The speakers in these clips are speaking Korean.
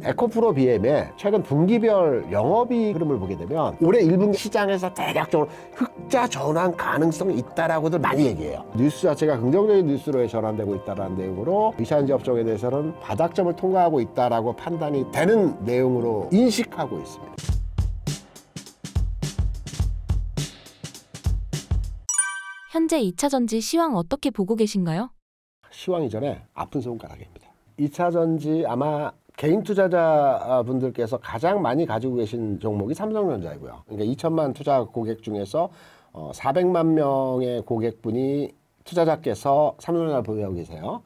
에코프로 BM의 최근 분기별 영업이익 흐름을 보게 되면 올해 1분기 시장에서 대략적으로 흑자 전환 가능성이 있다라고들 많이 얘기해요. 뉴스 자체가 긍정적인 뉴스로 전환되고 있다는 내용으로 이차전지 업종에 대해서는 바닥점을 통과하고 있다라고 판단이 되는 내용으로 인식하고 있습니다. 현재 2차전지 시황 어떻게 보고 계신가요? 시황 이전에 아픈 손가락입니다. 2차전지 아마 개인 투자자분들께서 가장 많이 가지고 계신 종목이 삼성전자이고요. 그러니까 2천만 투자 고객 중에서 400만 명의 고객분이 투자자께서 삼성전자를 보유하고 계세요.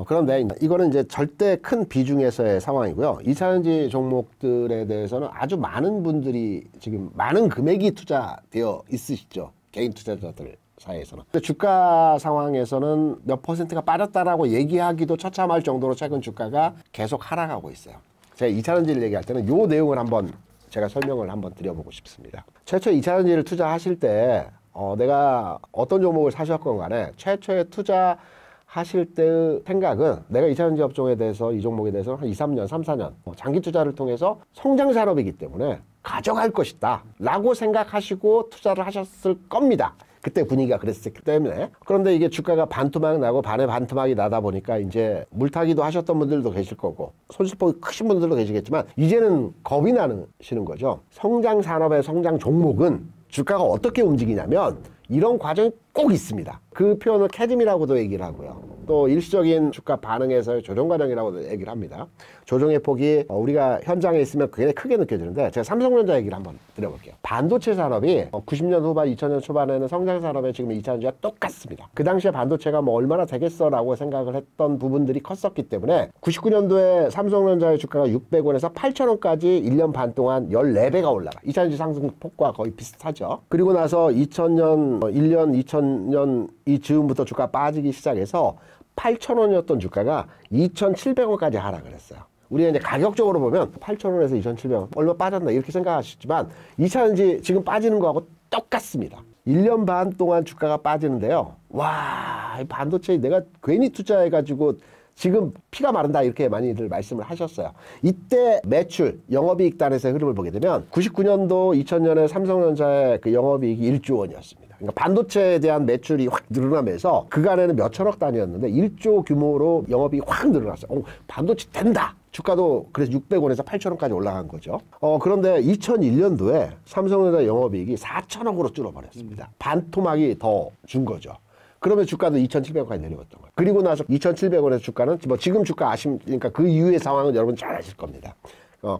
그런데 이거는 이제 절대 큰 비중에서의 상황이고요. 2차전지 종목들에 대해서는 아주 많은 분들이 지금 많은 금액이 투자되어 있으시죠. 개인 투자자들 사이에서는. 근데 주가 상황에서는 몇 퍼센트가 빠졌다라고 얘기하기도 처참할 정도로 최근 주가가 계속 하락하고 있어요. 제가 2차전지를 얘기할 때는 이 내용을 한번 제가 설명을 한번 드려보고 싶습니다. 최초 2차전지를 투자하실 때 내가 어떤 종목을 사셨건 간에 최초에 투자하실 때의 생각은 내가 2차전지 업종에 대해서 이 종목에 대해서 한 2, 3년, 3, 4년 장기 투자를 통해서 성장 산업이기 때문에 가져갈 것이다 라고 생각하시고 투자를 하셨을 겁니다. 그때 분위기가 그랬기 때문에. 그런데 이게 주가가 반토막 나고 반에 반토막이 나다 보니까 이제 물타기도 하셨던 분들도 계실 거고 손실폭이 크신 분들도 계시겠지만 이제는 겁이 나시는 거죠. 성장 산업의 성장 종목은 주가가 어떻게 움직이냐면 이런 과정이 꼭 있습니다. 그 표현을 캐즘이라고도 얘기를 하고요. 또 일시적인 주가 반응에서의 조정 과정이라고도 얘기를 합니다. 조정의 폭이 우리가 현장에 있으면 굉장히 크게 느껴지는데 제가 삼성전자 얘기를 한번 드려볼게요. 반도체 산업이 90년 후반, 2000년 초반에는 성장 산업에 지금 2차전지가 똑같습니다. 그 당시에 반도체가 뭐 얼마나 되겠어라고 생각을 했던 부분들이 컸었기 때문에 99년도에 삼성전자의 주가가 600원에서 8,000원까지 1년 반 동안 14배가 올라가. 2차전지 상승폭과 거의 비슷하죠. 그리고 나서 2000년, 1년, 2000년 이 즈음부터 주가 빠지기 시작해서 8,000원이었던 주가가 2,700원까지 하락을 했어요. 우리가 이제 가격적으로 보면 8,000원에서 2,700원 얼마 빠졌나 이렇게 생각하시지만 2차전지 지금 빠지는 거하고 똑같습니다. 1년 반 동안 주가가 빠지는데요. 와, 반도체 내가 괜히 투자해가지고 지금 피가 마른다 이렇게 많이들 말씀을 하셨어요. 이때 매출, 영업이익 단에서의 흐름을 보게 되면 99년도, 2000년에 삼성전자의 그 영업이익이 1조 원이었습니다. 그러니까 반도체에 대한 매출이 확 늘어나면서 그간에는 몇천억 단위였는데 1조 규모로 영업이익이 확 늘어났어요. 반도체 된다! 주가도 그래서 600원에서 8,000원까지 올라간 거죠. 그런데 2001년도에 삼성전자 영업이익이 4,000억으로 줄어버렸습니다. 반토막이 더 준 거죠. 그러면 주가도 2,700원까지 내려갔던 거예요. 그리고 나서 2,700원에서 주가는 뭐 지금 주가 그러니까 그 이후의 상황은 여러분 잘 아실 겁니다.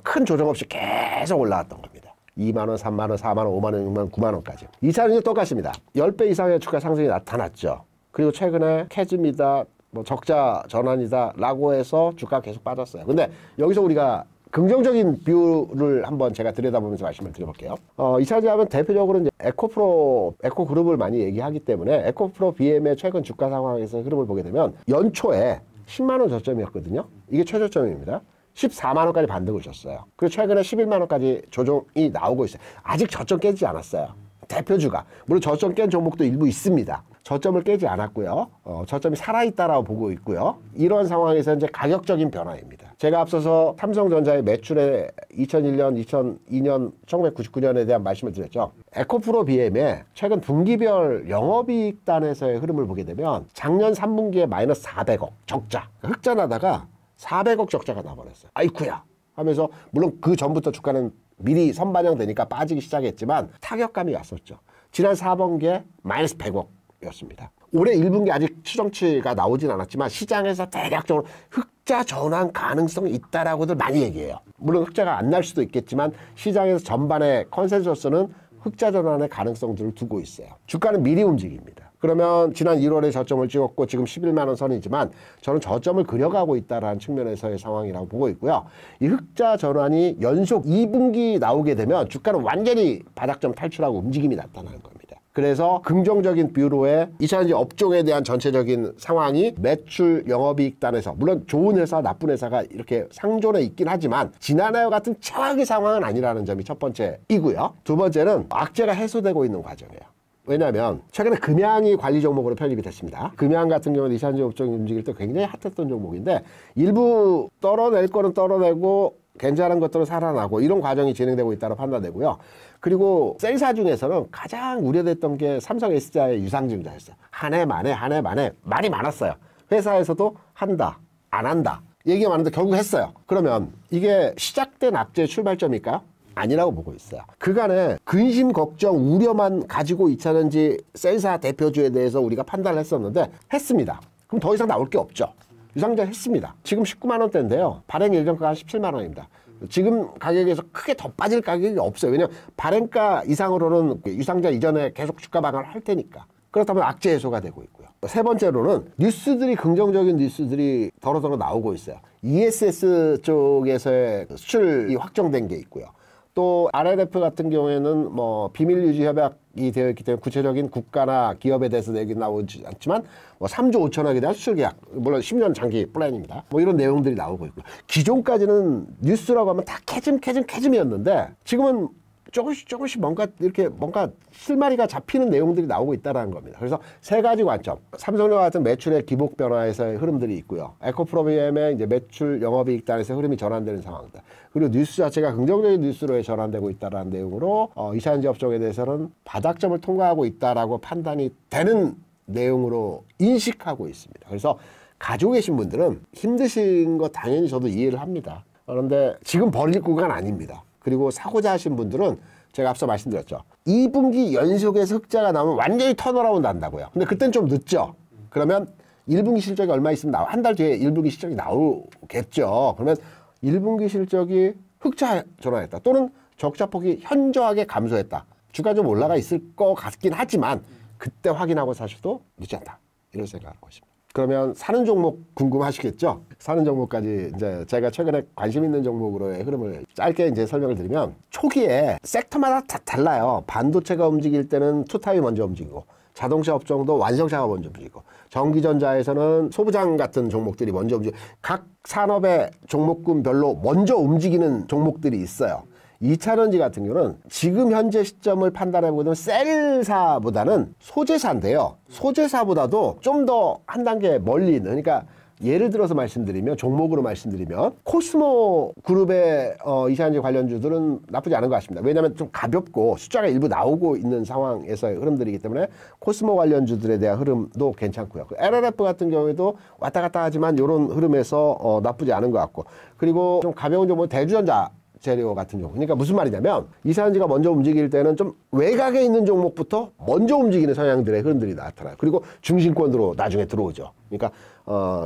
큰 조정 없이 계속 올라왔던 겁니다. 2만원, 3만원, 4만원, 5만원, 6만원, 9만원까지. 2차전지 똑같습니다. 10배 이상의 주가 상승이 나타났죠. 그리고 최근에 캐즘이다, 뭐 적자 전환이다 라고 해서 주가가 계속 빠졌어요. 근데 여기서 우리가 긍정적인 뷰를 한번 제가 들여다보면서 말씀을 드려볼게요. 2차전지 하면 대표적으로 이제 에코그룹을 많이 얘기하기 때문에 에코프로 BM의 최근 주가 상황에서 흐름을 보게 되면 연초에 10만원 저점이었거든요. 이게 최저점입니다. 14만원까지 반등을 줬어요. 그리고 최근에 11만원까지 조정이 나오고 있어요. 아직 저점 깨지지 않았어요. 대표주가. 물론 저점 깬 종목도 일부 있습니다. 저점을 깨지 않았고요. 저점이 살아있다라고 보고 있고요. 이런 상황에서 이제 가격적인 변화입니다. 제가 앞서서 삼성전자의 매출에 2001년, 2002년, 1999년에 대한 말씀을 드렸죠. 에코프로 BM의 최근 분기별 영업이익 단에서의 흐름을 보게 되면 작년 3분기에 마이너스 400억 적자. 흑자 나다가 400억 적자가 나버렸어요. 아이쿠야 하면서 물론 그 전부터 주가는 미리 선반영되니까 빠지기 시작했지만 타격감이 왔었죠. 지난 4분기에 마이너스 100억이었습니다. 올해 1분기 아직 추정치가 나오진 않았지만 시장에서 대략적으로 흑자 전환 가능성이 있다라고들 많이 얘기해요. 물론 흑자가 안 날 수도 있겠지만 시장에서 전반의 컨센서스는 흑자 전환의 가능성들을 두고 있어요. 주가는 미리 움직입니다. 그러면 지난 1월에 저점을 찍었고 지금 11만원 선이지만 저는 저점을 그려가고 있다는 측면에서의 상황이라고 보고 있고요. 이 흑자 전환이 연속 2분기 나오게 되면 주가는 완전히 바닥점 탈출하고 움직임이 나타나는 겁니다. 그래서 긍정적인 뷰로의 2차전지 업종에 대한 전체적인 상황이 매출 영업이익 단에서 물론 좋은 회사 나쁜 회사가 이렇게 상존해 있긴 하지만 지난해와 같은 최악의 상황은 아니라는 점이 첫 번째이고요. 두 번째는 악재가 해소되고 있는 과정이에요. 왜냐하면 최근에 금양이 관리 종목으로 편입이 됐습니다. 금양 같은 경우는 2차전지 업종이 움직일 때 굉장히 핫했던 종목인데 일부 떨어낼 거는 떨어내고 괜찮은 것들은 살아나고 이런 과정이 진행되고 있다고 판단되고요. 그리고 셀사 중에서는 가장 우려됐던 게 삼성 S자의 유상증자였어요. 한 해 만에 말이 많았어요. 회사에서도 한다, 안 한다 얘기가 많은데 결국 했어요. 그러면 이게 시작된 악재의 출발점일까요? 아니라고 보고 있어요. 그간에 근심, 걱정, 우려만 가지고 2차전지 셀사 대표주에 대해서 우리가 판단을 했었는데 했습니다. 그럼 더 이상 나올 게 없죠. 유상증자 했습니다. 지금 19만 원대인데요. 발행 예정가가 17만 원입니다. 지금 가격에서 크게 더 빠질 가격이 없어요. 왜냐하면 발행가 이상으로는 유상증자 이전에 계속 주가 방어를 할 테니까. 그렇다면 악재 해소가 되고 있고요. 세 번째로는 뉴스들이, 긍정적인 뉴스들이 더러더러 나오고 있어요. ESS 쪽에서의 수출이 확정된 게 있고요. 또 RLF 같은 경우에는 뭐 비밀 유지 협약이 되어 있기 때문에 구체적인 국가나 기업에 대해서 얘기 나오지 않지만 뭐 3조 5천억에 대한 수출 계약, 물론 10년 장기 플랜입니다. 뭐 이런 내용들이 나오고 있고요. 기존까지는 뉴스라고 하면 다 캐즘이었는데 지금은 조금씩 뭔가 실마리가 잡히는 내용들이 나오고 있다는 겁니다. 그래서 세 가지 관점. 삼성전자 같은 매출의 기복 변화에서의 흐름들이 있고요. 에코프로비엠의 이제 매출 영업이익 단에서 흐름이 전환되는 상황들. 그리고 뉴스 자체가 긍정적인 뉴스로 전환되고 있다는 내용으로 이차전지 업종에 대해서는 바닥점을 통과하고 있다라고 판단이 되는 내용으로 인식하고 있습니다. 그래서 가지고 계신 분들은 힘드신 거 당연히 저도 이해를 합니다. 그런데 지금 버릴 구간 아닙니다. 그리고 사고자 하신 분들은 제가 앞서 말씀드렸죠. 2분기 연속에서 흑자가 나오면 완전히 턴어라운드 한다고요. 근데 그때는 좀 늦죠. 그러면 1분기 실적이 얼마 있으면 한 달 뒤에 1분기 실적이 나오겠죠. 그러면 1분기 실적이 흑자 전환했다. 또는 적자폭이 현저하게 감소했다. 주가 좀 올라가 있을 것 같긴 하지만 그때 확인하고 사셔도 늦지 않다. 이런 생각하고 있습니다. 그러면 사는 종목 궁금하시겠죠? 사는 종목까지 이제 제가 최근에 관심 있는 종목으로의 흐름을 짧게 이제 설명을 드리면 초기에 섹터마다 다 달라요. 반도체가 움직일 때는 투탑이 먼저 움직이고 자동차 업종도 완성차가 먼저 움직이고 전기전자에서는 소부장 같은 종목들이 먼저 움직이고 각 산업의 종목군별로 먼저 움직이는 종목들이 있어요. 2차전지 같은 경우는 지금 현재 시점을 판단해보면 셀사보다는 소재사인데요. 소재사보다도 좀 더 한 단계 멀리 있는, 그러니까 예를 들어서 말씀드리면, 종목으로 말씀드리면 코스모 그룹의 2차전지 관련주들은 나쁘지 않은 것 같습니다. 왜냐하면 좀 가볍고 숫자가 일부 나오고 있는 상황에서의 흐름들이기 때문에 코스모 관련주들에 대한 흐름도 괜찮고요. LLF 같은 경우에도 왔다 갔다 하지만 이런 흐름에서 나쁘지 않은 것 같고, 그리고 좀 가벼운 종목 대주전자 재료 같은 경우. 그러니까 무슨 말이냐면 이차전지가 먼저 움직일 때는 좀 외곽에 있는 종목부터 먼저 움직이는 성향들의 흐름들이 나타나요. 그리고 중심권으로 나중에 들어오죠. 그러니까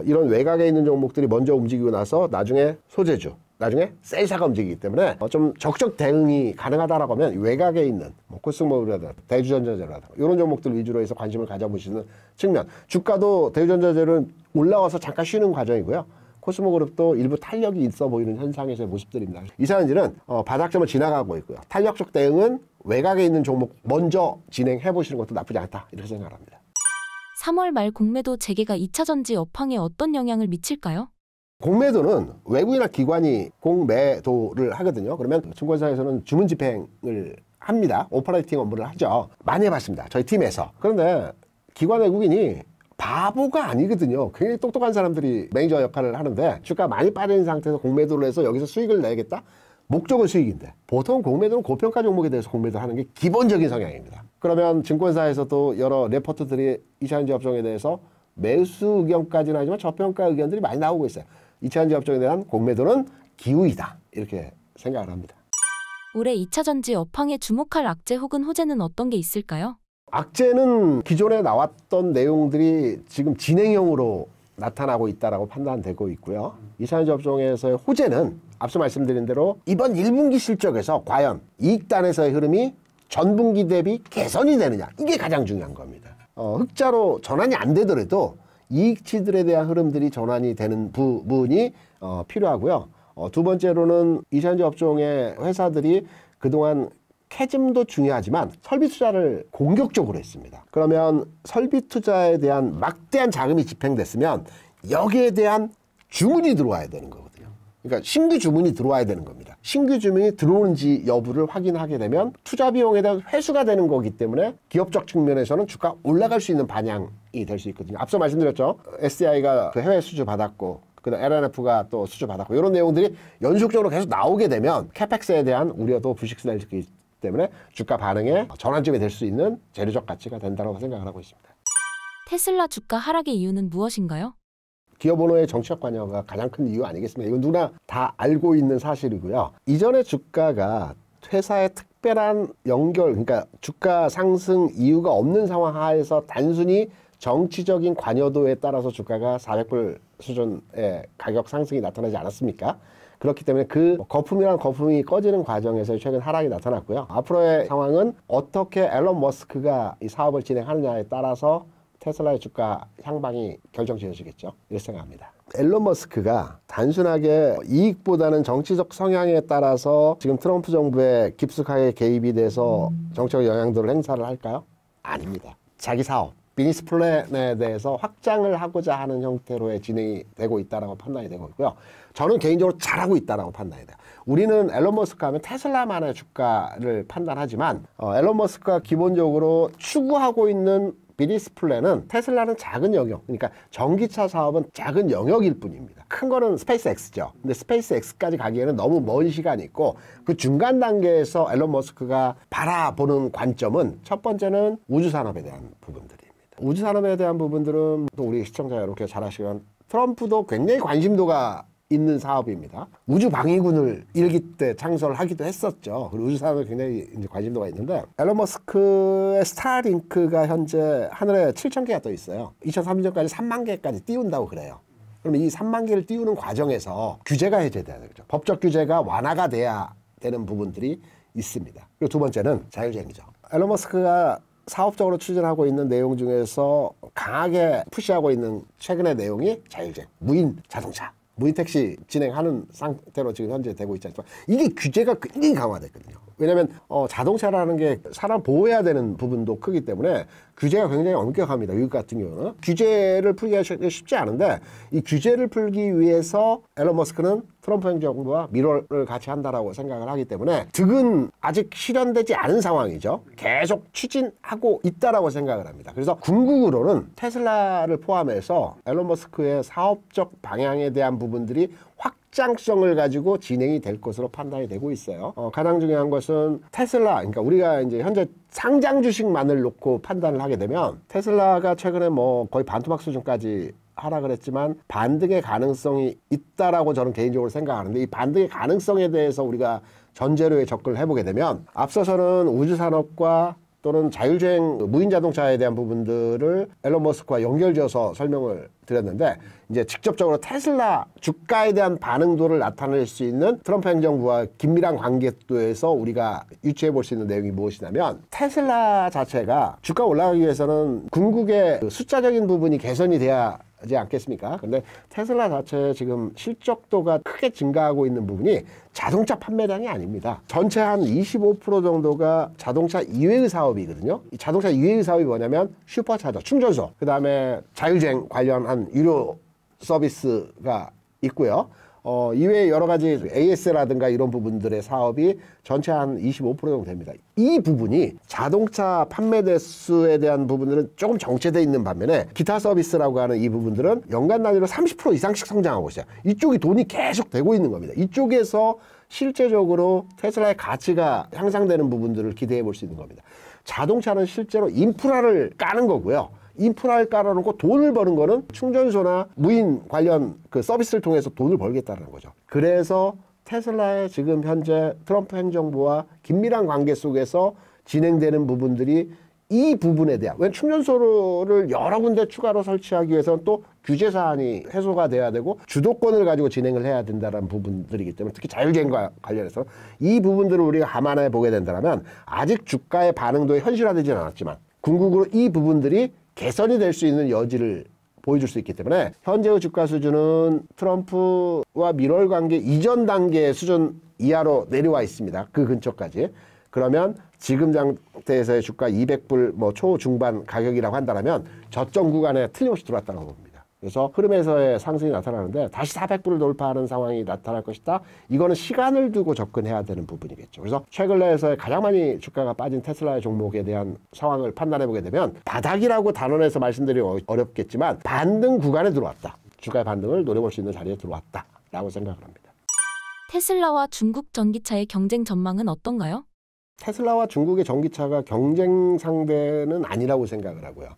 이런 외곽에 있는 종목들이 먼저 움직이고 나서 나중에 소재주, 나중에 셀사가 움직이기 때문에 좀 적극 대응이 가능하다라고 하면 외곽에 있는 코스모라든가 대주전자재료라든가 이런 종목들 위주로 해서 관심을 가져보시는 측면. 주가도 대주전자재료는 올라와서 잠깐 쉬는 과정이고요. 코스모그룹도 일부 탄력이 있어 보이는 현상에서의 모습들입니다. 이차전지는 바닥점을 지나가고 있고요. 탄력적 대응은 외곽에 있는 종목 먼저 진행해 보시는 것도 나쁘지 않다, 이렇게 생각합니다. 3월 말 공매도 재개가 2차전지 업황에 어떤 영향을 미칠까요? 공매도는 외국이나 기관이 공매도를 하거든요. 그러면 증권사에서는 주문 집행을 합니다. 오퍼레이팅 업무를 하죠. 많이 해봤습니다. 저희 팀에서. 그런데 기관 외국인이 바보가 아니거든요. 굉장히 똑똑한 사람들이 매니저 역할을 하는데 주가 많이 빠진 상태에서 공매도를 해서 여기서 수익을 내겠다? 목적은 수익인데 보통 공매도는 고평가 종목에 대해서 공매도를 하는 게 기본적인 성향입니다. 그러면 증권사에서도 여러 레포트들이 이차전지 업종에 대해서 매수 의견까지는 하지만 저평가 의견들이 많이 나오고 있어요. 이차전지 업종에 대한 공매도는 기우이다, 이렇게 생각을 합니다. 올해 2차전지 업황에 주목할 악재 혹은 호재는 어떤 게 있을까요? 악재는 기존에 나왔던 내용들이 지금 진행형으로 나타나고 있다라고 판단되고 있고요. 이차전지 업종에서의 호재는 앞서 말씀드린 대로 이번 1분기 실적에서 과연 이익단에서의 흐름이 전분기 대비 개선이 되느냐, 이게 가장 중요한 겁니다. 흑자로 전환이 안 되더라도 이익치들에 대한 흐름들이 전환이 되는 부분이 필요하고요. 두 번째로는 이차전지 업종의 회사들이 그동안 캐즘도 중요하지만 설비 투자를 공격적으로 했습니다. 그러면 설비 투자에 대한 막대한 자금이 집행됐으면 여기에 대한 주문이 들어와야 되는 거거든요. 그러니까 신규 주문이 들어와야 되는 겁니다. 신규 주문이 들어오는지 여부를 확인하게 되면 투자 비용에 대한 회수가 되는 거기 때문에 기업적 측면에서는 주가 올라갈 수 있는 반향이 될 수 있거든요. 앞서 말씀드렸죠. SDI가 그 해외 수주 받았고 그다음 LNF가 또 수주받았고 이런 내용들이 연속적으로 계속 나오게 되면 캐펙스에 대한 우려도 불식시될 수 있기 때문에 주가 반응의 전환점이 될 수 있는 재료적 가치가 된다고 생각을 하고 있습니다. 테슬라 주가 하락의 이유는 무엇인가요? 기업 오너의 정치적 관여가 가장 큰 이유 아니겠습니까? 이건 누구나 다 알고 있는 사실이고요. 이전에 주가가 회사의 특별한 연결, 그러니까 주가 상승 이유가 없는 상황 하에서 단순히 정치적인 관여도에 따라서 주가가 400불 수준의 가격 상승이 나타나지 않았습니까? 그렇기 때문에 그 거품이란 거품이 꺼지는 과정에서 최근 하락이 나타났고요. 앞으로의 상황은 어떻게 앨런 머스크가 이 사업을 진행하느냐에 따라서 테슬라의 주가 향방이 결정지어지겠죠. 이렇게 생각합니다. 앨런 머스크가 단순하게 이익보다는 정치적 성향에 따라서 지금 트럼프 정부에 깊숙하게 개입이 돼서 정치적 영향도를 행사를 할까요? 아닙니다. 자기 사업, 비즈니스 플랜에 대해서 확장을 하고자 하는 형태로의 진행이 되고 있다고 판단이 되고 있고요. 저는 개인적으로 잘하고 있다고 판단이 돼요. 우리는 앨런 머스크 하면 테슬라만의 주가를 판단하지만 앨런 머스크가 기본적으로 추구하고 있는 비즈니스 플랜은 테슬라는 작은 영역, 그러니까 전기차 사업은 작은 영역일 뿐입니다. 큰 거는 스페이스 X죠. 근데 스페이스 X까지 가기에는 너무 먼 시간이 있고 그 중간 단계에서 앨런 머스크가 바라보는 관점은 첫 번째는 우주 산업에 대한 부분들입니다. 우주 산업에 대한 부분들은 또 우리 시청자 여러분께서 잘 아시건 트럼프도 굉장히 관심도가 있는 사업입니다. 우주 방위군을 일기 때 창설하기도 했었죠. 그리고 우주 산업에 굉장히 이제 관심도가 있는데 앨런 머스크의 스타링크가 현재 하늘에 7,000개가 떠 있어요. 2030년까지 3만 개까지 띄운다고 그래요. 그럼 이 3만 개를 띄우는 과정에서 규제가 해제돼야 되죠. 법적 규제가 완화가 돼야 되는 부분들이 있습니다. 그리고 두 번째는 자율주행이죠. 앨런 머스크가 사업적으로 추진하고 있는 내용 중에서 강하게 푸시하고 있는 최근의 내용이 자율주행, 무인 자동차. 무인 택시 진행하는 상태로 지금 현재 되고 있지 않지만 이게 규제가 굉장히 강화됐거든요. 왜냐하면 자동차라는 게 사람 보호해야 되는 부분도 크기 때문에 규제가 굉장히 엄격합니다. 미국 같은 경우는 규제를 풀기가 쉽지 않은데 이 규제를 풀기 위해서 앨런 머스크는 트럼프 행정부와 밀월을 같이 한다라고 생각을 하기 때문에 득은 아직 실현되지 않은 상황이죠. 계속 추진하고 있다라고 생각을 합니다. 그래서 궁극으로는 테슬라를 포함해서 앨런 머스크의 사업적 방향에 대한 부분들이 확장성을 가지고 진행이 될 것으로 판단이 되고 있어요. 가장 중요한 것은 테슬라, 그러니까 우리가 이제 현재 상장 주식만을 놓고 판단을 하게 되면 테슬라가 최근에 뭐 거의 반토막 수준까지 하락을 했지만 반등의 가능성이 있다라고 저는 개인적으로 생각하는데 이 반등의 가능성에 대해서 우리가 전제로에 접근을 해보게 되면 앞서서는 우주산업과 또는 자율주행 무인 자동차에 대한 부분들을 앨런 머스크와 연결지어서 설명을 드렸는데 이제 직접적으로 테슬라 주가에 대한 반응도를 나타낼 수 있는 트럼프 행정부와 긴밀한 관계도에서 우리가 유추해 볼 수 있는 내용이 무엇이냐면 테슬라 자체가 주가 올라가기 위해서는 궁극의 숫자적인 부분이 개선이 돼야 하지 않겠습니까? 근데 테슬라 자체 지금 실적도가 크게 증가하고 있는 부분이 자동차 판매량이 아닙니다. 전체 한 25% 정도가 자동차 이외의 사업이거든요. 이 자동차 이외의 사업이 뭐냐면 슈퍼차저, 충전소, 그 다음에 자율주행 관련한 유료 서비스가 있고요. 이외에 여러 가지 AS라든가 이런 부분들의 사업이 전체 한 25% 정도 됩니다. 이 부분이 자동차 판매 대수에 대한 부분들은 조금 정체되어 있는 반면에 기타 서비스라고 하는 이 부분들은 연간 단위로 30% 이상씩 성장하고 있어요. 이쪽이 돈이 계속 되고 있는 겁니다. 이쪽에서 실제적으로 테슬라의 가치가 향상되는 부분들을 기대해 볼 수 있는 겁니다. 자동차는 실제로 인프라를 까는 거고요. 인프라를 깔아놓고 돈을 버는 거는 충전소나 무인 관련 그 서비스를 통해서 돈을 벌겠다는 거죠. 그래서 테슬라의 지금 현재 트럼프 행정부와 긴밀한 관계 속에서 진행되는 부분들이 이 부분에 대한, 왜 충전소를 여러 군데 추가로 설치하기 위해서는 또 규제 사안이 해소가 돼야 되고 주도권을 가지고 진행을 해야 된다는 부분들이기 때문에 특히 자율주행과 관련해서 이 부분들을 우리가 감안해 보게 된다면 아직 주가의 반응도에 현실화되지는 않았지만 궁극으로 이 부분들이 개선이 될 수 있는 여지를 보여줄 수 있기 때문에 현재의 주가 수준은 트럼프와 밀월 관계 이전 단계의 수준 이하로 내려와 있습니다. 그 근처까지. 그러면 지금 상태에서의 주가 200불 뭐 초중반 가격이라고 한다면 저점 구간에 틀림없이 들어왔다고 봅니다. 그래서 흐름에서의 상승이 나타나는데 다시 400불을 돌파하는 상황이 나타날 것이다. 이거는 시간을 두고 접근해야 되는 부분이겠죠. 그래서 최근에서의 가장 많이 주가가 빠진 테슬라의 종목에 대한 상황을 판단해 보게 되면 바닥이라고 단언해서 말씀드리기 어렵겠지만 반등 구간에 들어왔다. 주가의 반등을 노려볼 수 있는 자리에 들어왔다라고 생각을 합니다. 테슬라와 중국 전기차의 경쟁 전망은 어떤가요? 테슬라와 중국의 전기차가 경쟁 상대는 아니라고 생각을 하고요.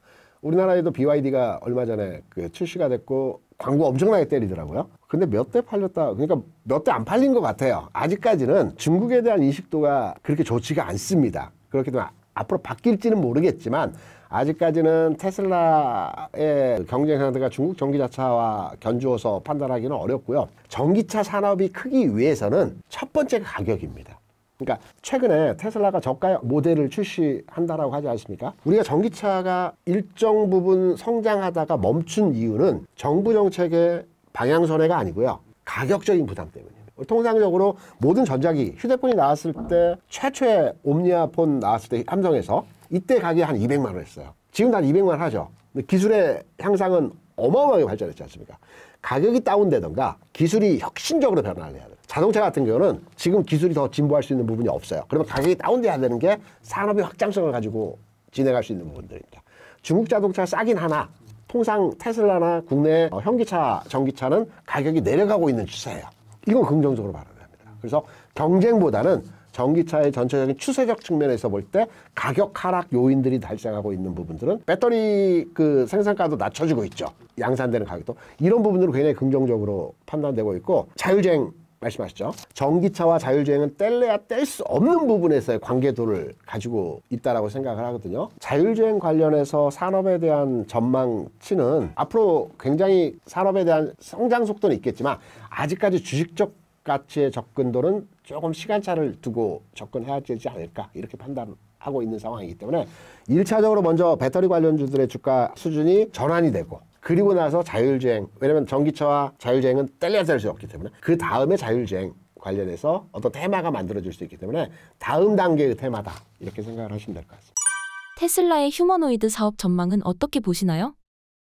우리나라에도 BYD가 얼마 전에 출시가 됐고 광고 엄청나게 때리더라고요. 근데 몇 대 팔렸다, 그러니까 몇 대 안 팔린 것 같아요. 아직까지는 중국에 대한 인식도가 그렇게 좋지가 않습니다. 그렇기 때문에 앞으로 바뀔지는 모르겠지만 아직까지는 테슬라의 경쟁 상대가 중국 전기자차와 견주어서 판단하기는 어렵고요. 전기차 산업이 크기 위해서는 첫 번째가 가격입니다. 그러니까 최근에 테슬라가 저가 모델을 출시한다라고 하지 않습니까? 우리가 전기차가 일정 부분 성장하다가 멈춘 이유는 정부 정책의 방향선회가 아니고요. 가격적인 부담 때문입니다. 통상적으로 모든 전자기, 휴대폰이 나왔을 때 최초의 옴니아폰 나왔을 때 삼성에서 이때 가격이 한 200만 원 했어요. 지금 다 200만 원 하죠. 근데 기술의 향상은 어마어마하게 발전했지 않습니까? 가격이 다운되던가 기술이 혁신적으로 변화를 해야 돼요. 자동차 같은 경우는 지금 기술이 더 진보할 수 있는 부분이 없어요. 그러면 가격이 다운돼야 되는 게 산업의 확장성을 가지고 진행할 수 있는 부분들입니다. 중국 자동차가 싸긴 하나 통상 테슬라나 국내 현기차, 전기차는 가격이 내려가고 있는 추세예요. 이건 긍정적으로 바라야 합니다. 그래서 경쟁보다는 전기차의 전체적인 추세적 측면에서 볼 때 가격 하락 요인들이 발생하고 있는 부분들은 배터리 생산가도 낮춰주고 있죠. 양산되는 가격도. 이런 부분으로 굉장히 긍정적으로 판단되고 있고, 자율주행 말씀하셨죠. 전기차와 자율주행은 뗄래야 뗄 수 없는 부분에서의 관계도를 가지고 있다라고 생각을 하거든요. 자율주행 관련해서 산업에 대한 전망치는 앞으로 굉장히 산업에 대한 성장 속도는 있겠지만 아직까지 주식적 가치의 접근도는 조금 시간차를 두고 접근해야 되지 않을까 이렇게 판단하고 있는 상황이기 때문에 1차적으로 먼저 배터리 관련주들의 주가 수준이 전환이 되고, 그리고 나서 자율주행, 왜냐면 전기차와 자율주행은 뗄래야 뗄 수 없기 때문에 그 다음에 자율주행 관련해서 어떤 테마가 만들어질 수 있기 때문에 다음 단계의 테마다 이렇게 생각을 하시면 될 것 같습니다. 테슬라의 휴머노이드 사업 전망은 어떻게 보시나요?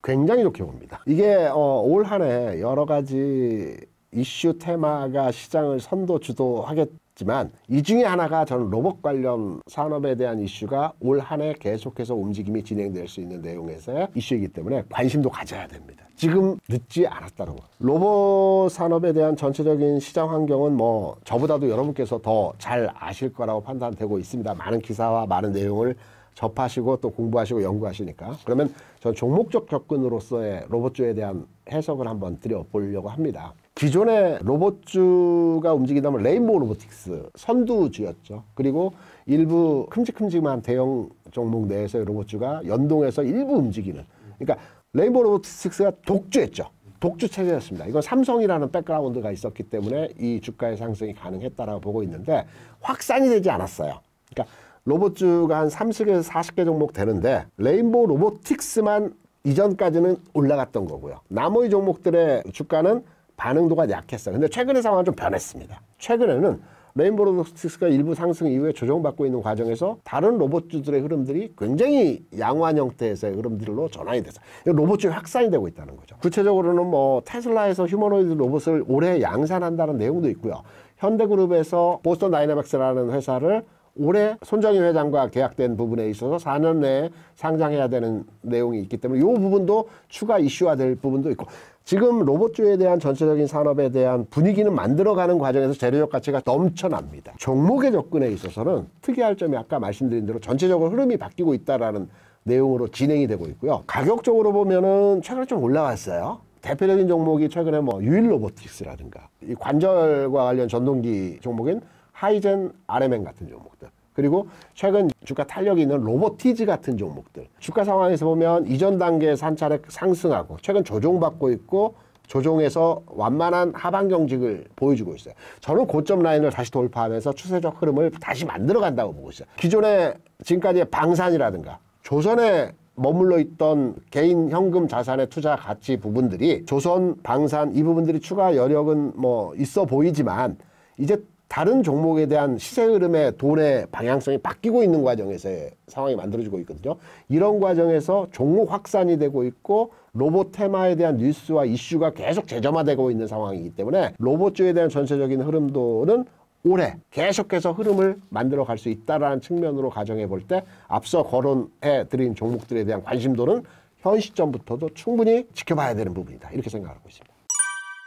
굉장히 좋게 봅니다. 이게 올 한 해 여러 가지 이슈 테마가 시장을 선도 주도하겠지만 이 중에 하나가 저는 로봇 관련 산업에 대한 이슈가 올 한 해 계속해서 움직임이 진행될 수 있는 내용에서의 이슈이기 때문에 관심도 가져야 됩니다. 지금 늦지 않았다는 거. 로봇 산업에 대한 전체적인 시장 환경은 뭐 저보다도 여러분께서 더 잘 아실 거라고 판단되고 있습니다. 많은 기사와 많은 내용을 접하시고 또 공부하시고 연구하시니까. 그러면 전 종목적 접근으로서의 로봇주에 대한 해석을 한번 드려보려고 합니다. 기존의 로봇주가 움직이다면 레인보우 로보틱스 선두주였죠. 그리고 일부 큼직큼직한 대형 종목 내에서의 로봇주가 연동해서 일부 움직이는, 그러니까 레인보우 로보틱스가 독주했죠. 독주 체제였습니다. 이건 삼성이라는 백그라운드가 있었기 때문에 이 주가의 상승이 가능했다라고 보고 있는데 확산이 되지 않았어요. 그러니까 로봇주가 한 30에서 40개 종목 되는데 레인보우 로보틱스만 이전까지는 올라갔던 거고요. 나머지 종목들의 주가는 반응도가 약했어요. 근데 최근의 상황은 좀 변했습니다. 최근에는 레인보우 로보틱스가 일부 상승 이후에 조정받고 있는 과정에서 다른 로봇주들의 흐름들이 굉장히 양호한 형태에서의 흐름들로 전환이 됐어요. 로봇주의 확산이 되고 있다는 거죠. 구체적으로는 뭐 테슬라에서 휴머노이드 로봇을 올해 양산한다는 내용도 있고요. 현대그룹에서 보스턴 다이내믹스라는 회사를 올해 손정희 회장과 계약된 부분에 있어서 4년 내에 상장해야 되는 내용이 있기 때문에 이 부분도 추가 이슈화될 부분도 있고, 지금 로봇주에 대한 전체적인 산업에 대한 분위기는 만들어가는 과정에서 재료적 가치가 넘쳐납니다. 종목의 접근에 있어서는 특이할 점이 아까 말씀드린 대로 전체적으로 흐름이 바뀌고 있다라는 내용으로 진행이 되고 있고요. 가격적으로 보면은 최근에 좀 올라왔어요. 대표적인 종목이 최근에 뭐 유일 로보틱스라든가 이 관절과 관련 전동기 종목인 하이젠, RMN 같은 종목들, 그리고 최근 주가 탄력이 있는 로보티즈 같은 종목들, 주가 상황에서 보면 이전 단계에서 한 차례 상승하고 최근 조정받고 있고 조정에서 완만한 하방 경직을 보여주고 있어요. 저는 고점 라인을 다시 돌파하면서 추세적 흐름을 다시 만들어간다고 보고 있어요. 기존에 지금까지의 방산이라든가 조선에 머물러 있던 개인 현금 자산의 투자 가치 부분들이 조선, 방산 이 부분들이 추가 여력은 뭐 있어 보이지만 이제 다른 종목에 대한 시세 흐름의 돈의 방향성이 바뀌고 있는 과정에서의 상황이 만들어지고 있거든요. 이런 과정에서 종목 확산이 되고 있고 로봇 테마에 대한 뉴스와 이슈가 계속 재점화되고 있는 상황이기 때문에 로봇주에 대한 전체적인 흐름도는 올해 계속해서 흐름을 만들어 갈 수 있다는 측면으로 가정해 볼 때 앞서 거론해 드린 종목들에 대한 관심도는 현 시점부터도 충분히 지켜봐야 되는 부분이다. 이렇게 생각하고 있습니다.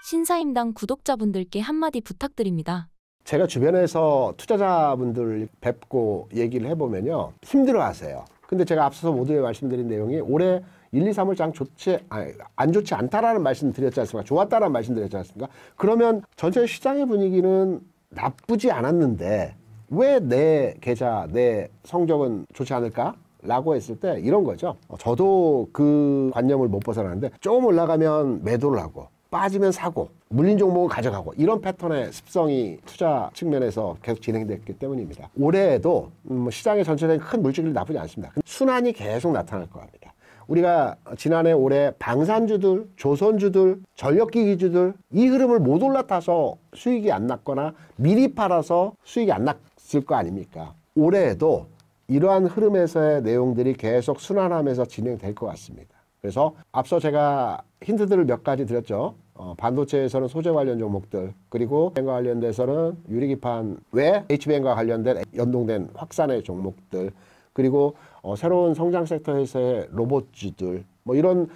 신사임당 구독자분들께 한마디 부탁드립니다. 제가 주변에서 투자자분들 뵙고 얘기를 해보면요. 힘들어하세요. 근데 제가 앞서서 모두에 말씀드린 내용이 올해 1, 2, 3월 장 안 좋지 않다라는 말씀 드렸지 않습니까? 좋았다라는 말씀 드렸지 않습니까? 그러면 전체 시장의 분위기는 나쁘지 않았는데 왜 내 계좌, 내 성적은 좋지 않을까? 라고 했을 때 이런 거죠. 저도 그 관념을 못 벗어나는데 조금 올라가면 매도를 하고 빠지면 사고 물린 종목을 가져가고 이런 패턴의 습성이 투자 측면에서 계속 진행됐기 때문입니다. 올해에도 시장의 전체적인 큰 물질이 나쁘지 않습니다. 순환이 계속 나타날 겁니다. 우리가 지난해 올해 방산주들, 조선주들, 전력기기주들 이 흐름을 못 올라타서 수익이 안 났거나 미리 팔아서 수익이 안 났을 거 아닙니까? 올해에도 이러한 흐름에서의 내용들이 계속 순환하면서 진행될 것 같습니다. 그래서 앞서 제가 힌트들을 몇 가지 드렸죠. 반도체에서는 소재 관련 종목들, 그리고 과 관련돼서는 유리기판 외 HBM과 관련된 연동된 확산의 종목들, 그리고 새로운 성장 섹터에서의 로봇주들, 뭐 이런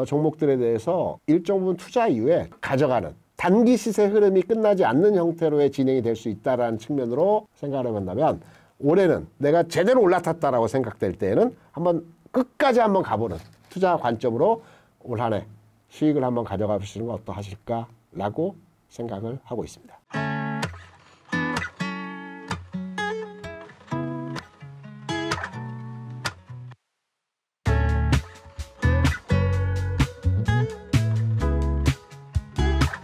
종목들에 대해서 일정 부분 투자 이후에 가져가는 단기 시세 흐름이 끝나지 않는 형태로의 진행이 될 수 있다는 측면으로 생각을 해본다면 올해는 내가 제대로 올라탔다라고 생각될 때에는 한번 끝까지 한번 가보는 투자 관점으로 올 한 해 수익을 한번 가져가 보시는 건 어떠하실까라고 생각을 하고 있습니다.